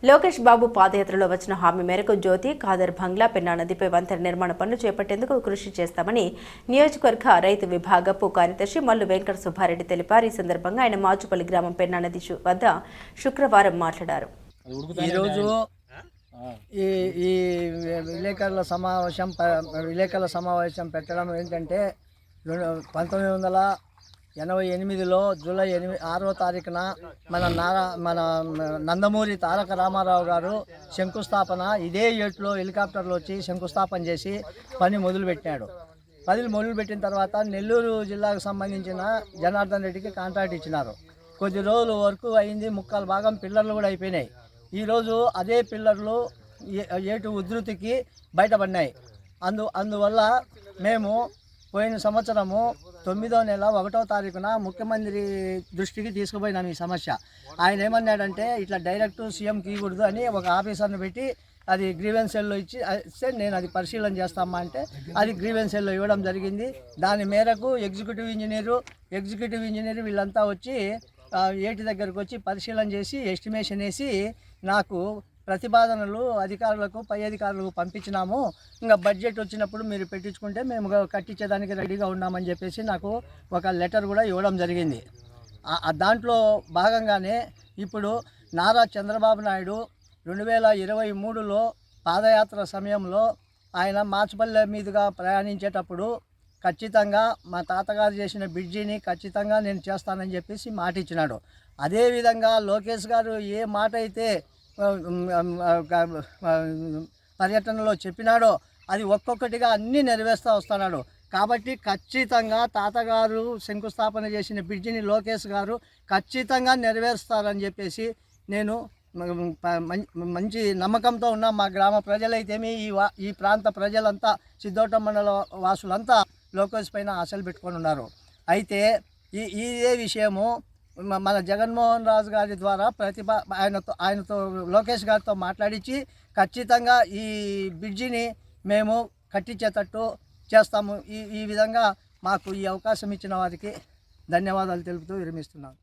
లోకేష్ బాబు పాదయాత్రలో వచ్చిన హామీ మేరకు జ్యోతి, ఖాదర్, బంగ్లా, పెన్నా నదిపై వంతెన నిర్మాణ పనులు చేపట్టేందుకు కృషి చేస్తామని నియోజకవర్గ రైతు విభాగపు కార్యదర్శి మల్లు వెంకట సుబ్బారెడ్డి తెలిపారు. ఈ సందర్భంగా ఆయన మాచుపల్లి గ్రామం పెన్నా నది వద్ద శుక్రవారం మాట్లాడారు. ఈరోజు ఈ విలేకరుల సమావేశం పెట్టడం ఏంటంటే 1988లో జూలై 6వ తారీఖున మన నందమూరి తారక రామారావు గారు శంకుస్థాపన ఇదే ఏట్లో హెలికాప్టర్లో వచ్చి శంకుస్థాపన చేసి పని మొదలుపెట్టాడు. మొదలుపెట్టిన తర్వాత నెల్లూరు జిల్లాకు సంబంధించిన జనార్దన్ రెడ్డికి కాంట్రాక్ట్ ఇచ్చినారు. కొద్ది రోజుల వరకు అయింది, 3/4 భాగం పిల్లర్లు కూడా అయిపోయినాయి. ఈరోజు అదే పిల్లర్లు ఏటు ఉధృతికి బయటపడినాయి. అందువల్ల మేము పోయిన సంవత్సరము 9వ నెల 1వ తారీఖున ముఖ్యమంత్రి దృష్టికి తీసుకుపోయినాం ఈ సమస్య. ఆయన ఏమన్నాడంటే ఇట్లా డైరెక్ట్ సీఎంకి ఇవ్వకూడదు అని ఒక ఆఫీసర్ని పెట్టి అది గ్రీవెన్స్ సెల్లో ఇస్తే నేను అది పరిశీలన చేస్తామా అంటే అది గ్రీవెన్స్ సెల్లో ఇవ్వడం జరిగింది. దాని మేరకు ఎగ్జిక్యూటివ్ ఇంజనీర్ వీళ్ళంతా వచ్చి ఏటి దగ్గరకు వచ్చి పరిశీలన చేసి ఎస్టిమేషన్ వేసి నాకు ప్రతిపాదనలు అధికారులకు, పై అధికారులకు పంపించినాము. ఇంకా బడ్జెట్ వచ్చినప్పుడు మీరు పెట్టించుకుంటే మేము కట్టించేదానికి రెడీగా ఉన్నామని చెప్పేసి నాకు ఒక లెటర్ కూడా ఇవ్వడం జరిగింది. దాంట్లో భాగంగానే ఇప్పుడు నారా చంద్రబాబు నాయుడు 2023లో పాదయాత్ర సమయంలో ఆయన మాచుపల్లె మీదుగా ప్రయాణించేటప్పుడు ఖచ్చితంగా మా తాతగారు చేసిన బ్రిడ్జిని ఖచ్చితంగా నేను చేస్తానని చెప్పేసి మాట ఇచ్చినాడు. అదేవిధంగా లోకేష్ గారు ఏ మాట అయితే పర్యటనలో చెప్పినాడో అది ఒక్కొక్కటిగా అన్నీ నెరవేరుస్తూ వస్తున్నాడు. కాబట్టి ఖచ్చితంగా తాతగారు శంకుస్థాపన చేసిన బ్రిడ్జిని లోకేష్ గారు ఖచ్చితంగా నెరవేరుస్తారని చెప్పేసి నేను మంచి నమ్మకంతో ఉన్న మా గ్రామ ప్రజలైతేమి ఈ ప్రాంత ప్రజలంతా సిద్ధోట మండల వాసులంతా లోకేష్ పైన ఆశలు పెట్టుకొని ఉన్నారు. అయితే ఇదే విషయము మన జగన్మోహన్ రాజు గారి ద్వారా ఆయనతో లోకేష్ గారితో మాట్లాడించి ఖచ్చితంగా ఈ బ్రిడ్జిని మేము కట్టించేటట్టు చేస్తాము. ఈ విధంగా మాకు ఈ అవకాశం ఇచ్చిన వారికి ధన్యవాదాలు తెలుపుతూ విరమిస్తున్నాను.